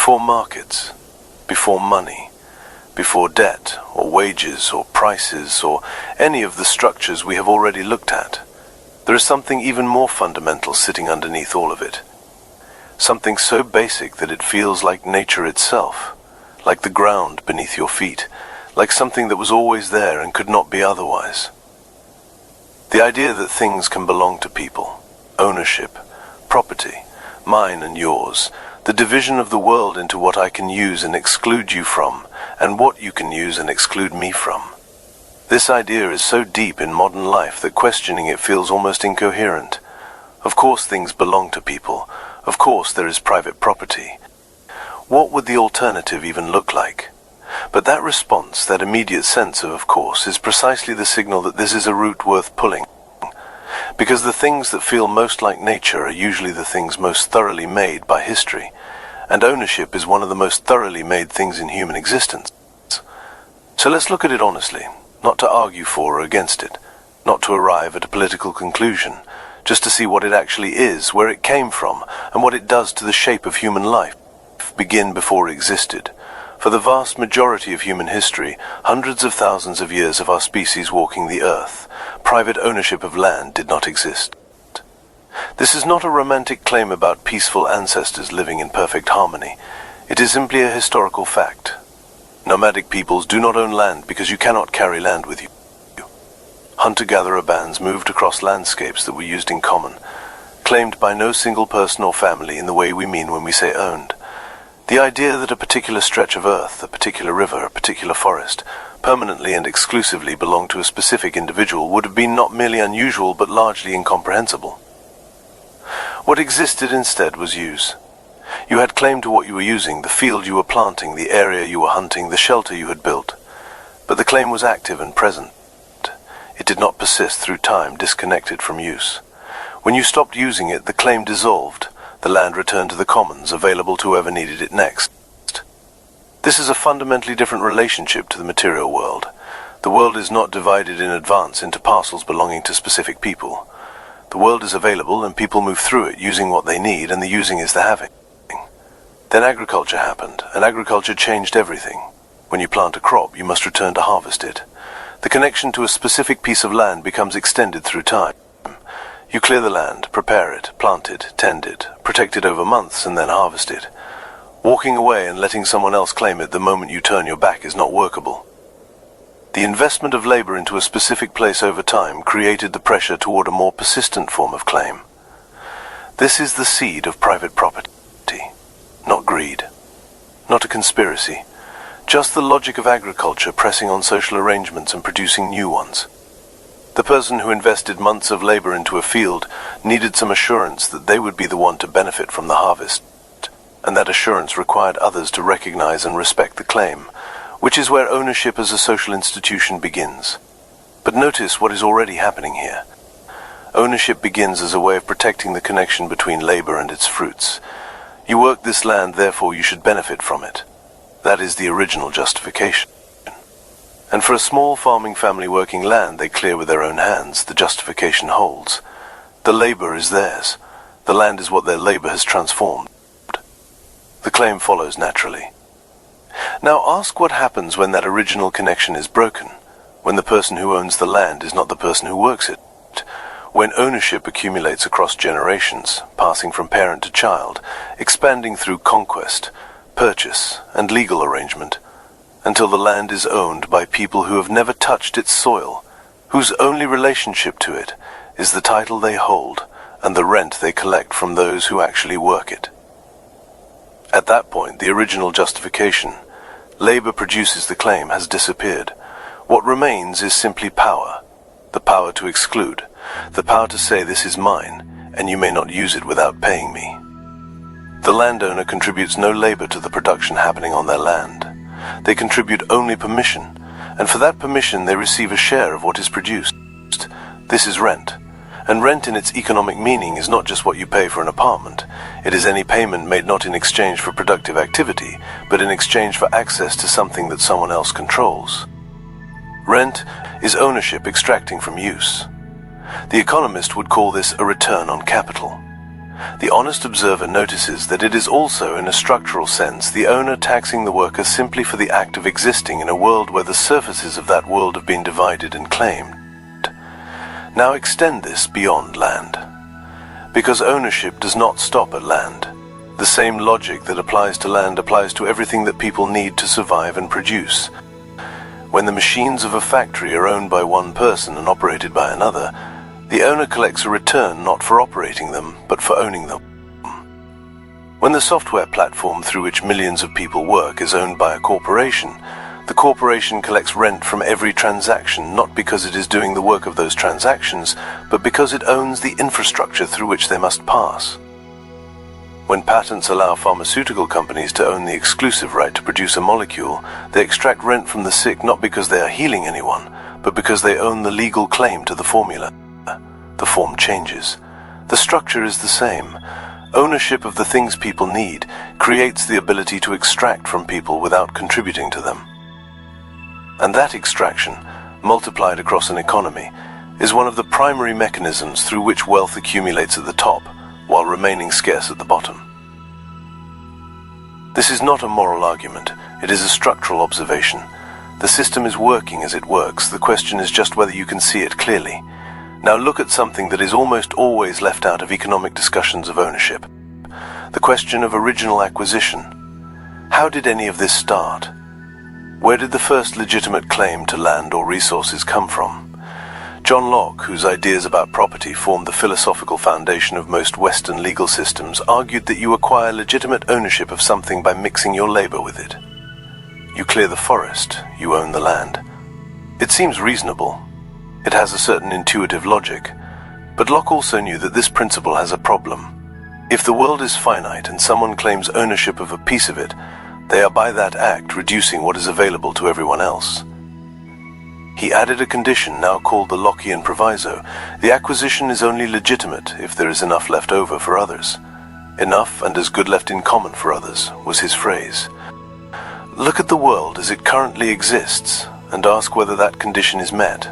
Before markets, before money, before debt, or wages, or prices, or any of the structures we have already looked at, there is something even more fundamental sitting underneath all of it. Something so basic that it feels like nature itself, like the ground beneath your feet, like something that was always there and could not be otherwise. The idea that things can belong to people, ownership, property, mine and yours, the division of the world into what I can use and exclude you from, and what you can use and exclude me from. This idea is so deep in modern life that questioning it feels almost incoherent. Of course things belong to people. Of course there is private property. What would the alternative even look like? But that response, that immediate sense of course, is precisely the signal that this is a route worth pulling. Because the things that feel most like nature are usually the things most thoroughly made by history, and ownership is one of the most thoroughly made things in human existence. So let's look at it honestly, not to argue for or against it, not to arrive at a political conclusion, just to see what it actually is, where it came from, and what it does to the shape of human life, begin before it existed. For the vast majority of human history, hundreds of thousands of years of our species walking the earth, private ownership of land did not exist. This is not a romantic claim about peaceful ancestors living in perfect harmony. It is simply a historical fact. Nomadic peoples do not own land because you cannot carry land with you. Hunter-gatherer bands moved across landscapes that were used in common, claimed by no single person or family in the way we mean when we say owned. The idea that a particular stretch of earth, a particular river, a particular forest, permanently and exclusively belonged to a specific individual would have been not merely unusual but largely incomprehensible. What existed instead was use. You had claim to what you were using, the field you were planting, the area you were hunting, the shelter you had built. But the claim was active and present. It did not persist through time, disconnected from use. When you stopped using it, the claim dissolved. The land returned to the commons, available to whoever needed it next. This is a fundamentally different relationship to the material world. The world is not divided in advance into parcels belonging to specific people. The world is available and people move through it using what they need, and the using is the having. Then agriculture happened, and agriculture changed everything. When you plant a crop, you must return to harvest it. The connection to a specific piece of land becomes extended through time. You clear the land, prepare it, plant it, tend it, protect it over months, and then harvest it. Walking away and letting someone else claim it the moment you turn your back is not workable. The investment of labor into a specific place over time created the pressure toward a more persistent form of claim. This is the seed of private property, not greed, not a conspiracy, just the logic of agriculture pressing on social arrangements and producing new ones. The person who invested months of labor into a field needed some assurance that they would be the one to benefit from the harvest, and that assurance required others to recognize and respect the claim, which is where ownership as a social institution begins. But notice what is already happening here. Ownership begins as a way of protecting the connection between labor and its fruits. You work this land, therefore you should benefit from it. That is the original justification. And for a small farming family working land they clear with their own hands, the justification holds. The labor is theirs. The land is what their labor has transformed. The claim follows naturally. Now ask what happens when that original connection is broken, when the person who owns the land is not the person who works it, when ownership accumulates across generations, passing from parent to child, expanding through conquest, purchase, and legal arrangement, until the land is owned by people who have never touched its soil, whose only relationship to it is the title they hold and the rent they collect from those who actually work it. At that point, the original justification, labor produces the claim, has disappeared. What remains is simply power, the power to exclude, the power to say this is mine, and you may not use it without paying me. The landowner contributes no labor to the production happening on their land. They contribute only permission, and for that permission they receive a share of what is produced. This is rent, and rent in its economic meaning is not just what you pay for an apartment. It is any payment made not in exchange for productive activity, but in exchange for access to something that someone else controls. Rent is ownership extracting from use. The economist would call this a return on capital. The honest observer notices that it is also, in a structural sense, the owner taxing the worker simply for the act of existing in a world where the surfaces of that world have been divided and claimed. Now extend this beyond land. Because ownership does not stop at land. The same logic that applies to land applies to everything that people need to survive and produce. When the machines of a factory are owned by one person and operated by another, the owner collects a return not for operating them, but for owning them. When the software platform through which millions of people work is owned by a corporation, the corporation collects rent from every transaction not because it is doing the work of those transactions, but because it owns the infrastructure through which they must pass. When patents allow pharmaceutical companies to own the exclusive right to produce a molecule, they extract rent from the sick not because they are healing anyone, but because they own the legal claim to the formula. The form changes. The structure is the same. Ownership of the things people need creates the ability to extract from people without contributing to them. And that extraction, multiplied across an economy, is one of the primary mechanisms through which wealth accumulates at the top, while remaining scarce at the bottom. This is not a moral argument, it is a structural observation. The system is working as it works, the question is just whether you can see it clearly. Now look at something that is almost always left out of economic discussions of ownership. The question of original acquisition. How did any of this start? Where did the first legitimate claim to land or resources come from? John Locke, whose ideas about property formed the philosophical foundation of most Western legal systems, argued that you acquire legitimate ownership of something by mixing your labor with it. You clear the forest, you own the land. It seems reasonable. It has a certain intuitive logic. But Locke also knew that this principle has a problem. If the world is finite and someone claims ownership of a piece of it, they are by that act reducing what is available to everyone else. He added a condition now called the Lockean proviso. The acquisition is only legitimate if there is enough left over for others. Enough and as good left in common for others, was his phrase. Look at the world as it currently exists and ask whether that condition is met.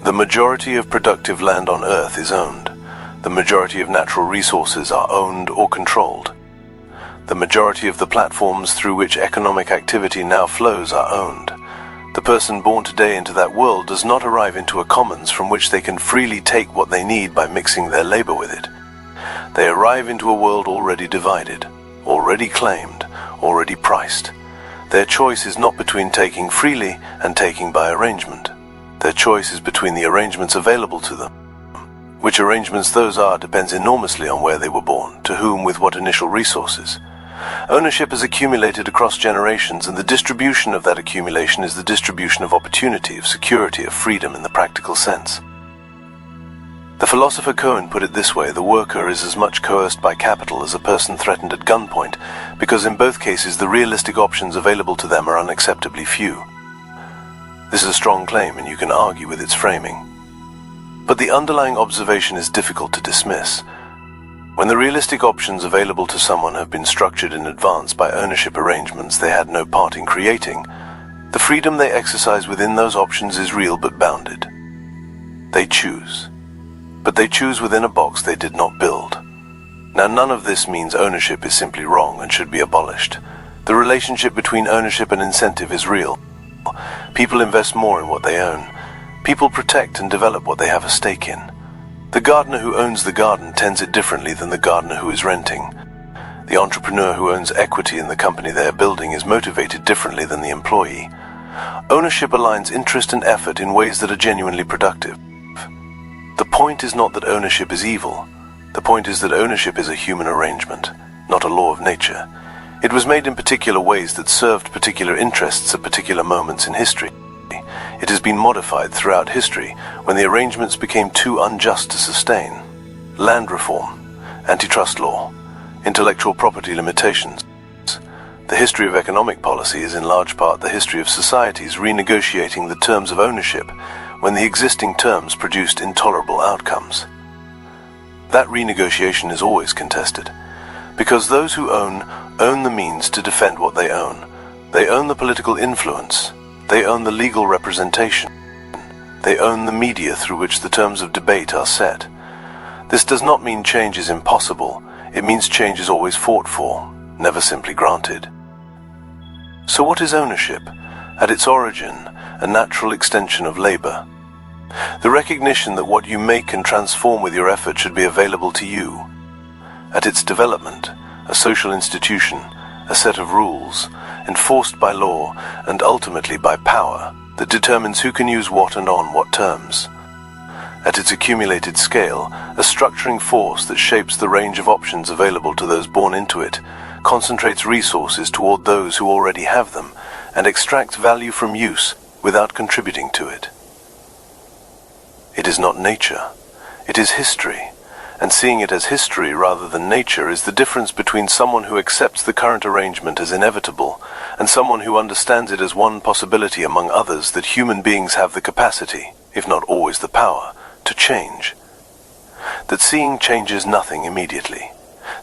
The majority of productive land on Earth is owned. The majority of natural resources are owned or controlled. The majority of the platforms through which economic activity now flows are owned. The person born today into that world does not arrive into a commons from which they can freely take what they need by mixing their labor with it. They arrive into a world already divided, already claimed, already priced. Their choice is not between taking freely and taking by arrangement. Their choice is between the arrangements available to them. Which arrangements those are depends enormously on where they were born, to whom, with what initial resources. Ownership has accumulated across generations, and the distribution of that accumulation is the distribution of opportunity, of security, of freedom in the practical sense. The philosopher Cohen put it this way: the worker is as much coerced by capital as a person threatened at gunpoint, because in both cases the realistic options available to them are unacceptably few. This is a strong claim, and you can argue with its framing. But the underlying observation is difficult to dismiss. When the realistic options available to someone have been structured in advance by ownership arrangements they had no part in creating, the freedom they exercise within those options is real but bounded. They choose. But they choose within a box they did not build. Now none of this means ownership is simply wrong and should be abolished. The relationship between ownership and incentive is real. People invest more in what they own. People protect and develop what they have a stake in. The gardener who owns the garden tends it differently than the gardener who is renting. The entrepreneur who owns equity in the company they are building is motivated differently than the employee. Ownership aligns interest and effort in ways that are genuinely productive. The point is not that ownership is evil. The point is that ownership is a human arrangement, not a law of nature. It was made in particular ways that served particular interests at particular moments in history. It has been modified throughout history when the arrangements became too unjust to sustain. Land reform, antitrust law, intellectual property limitations. The history of economic policy is in large part the history of societies renegotiating the terms of ownership when the existing terms produced intolerable outcomes. That renegotiation is always contested, because those who own the means to defend what they own. They own the political influence. They own the legal representation. They own the media through which the terms of debate are set. This does not mean change is impossible. It means change is always fought for, never simply granted. So what is ownership? At its origin, a natural extension of labor. The recognition that what you make and transform with your effort should be available to you. At its development, a social institution, a set of rules, enforced by law and ultimately by power, that determines who can use what and on what terms. At its accumulated scale, a structuring force that shapes the range of options available to those born into it, concentrates resources toward those who already have them, and extracts value from use without contributing to it. It is not nature, it is history, and seeing it as history rather than nature is the difference between someone who accepts the current arrangement as inevitable and someone who understands it as one possibility among others that human beings have the capacity, if not always the power, to change. That seeing changes nothing immediately.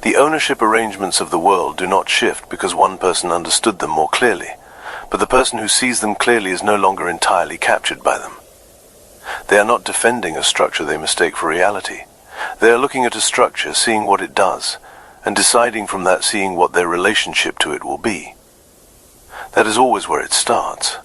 The ownership arrangements of the world do not shift because one person understood them more clearly, but the person who sees them clearly is no longer entirely captured by them. They are not defending a structure they mistake for reality. They are looking at a structure, seeing what it does, and deciding from that seeing what their relationship to it will be. That is always where it starts.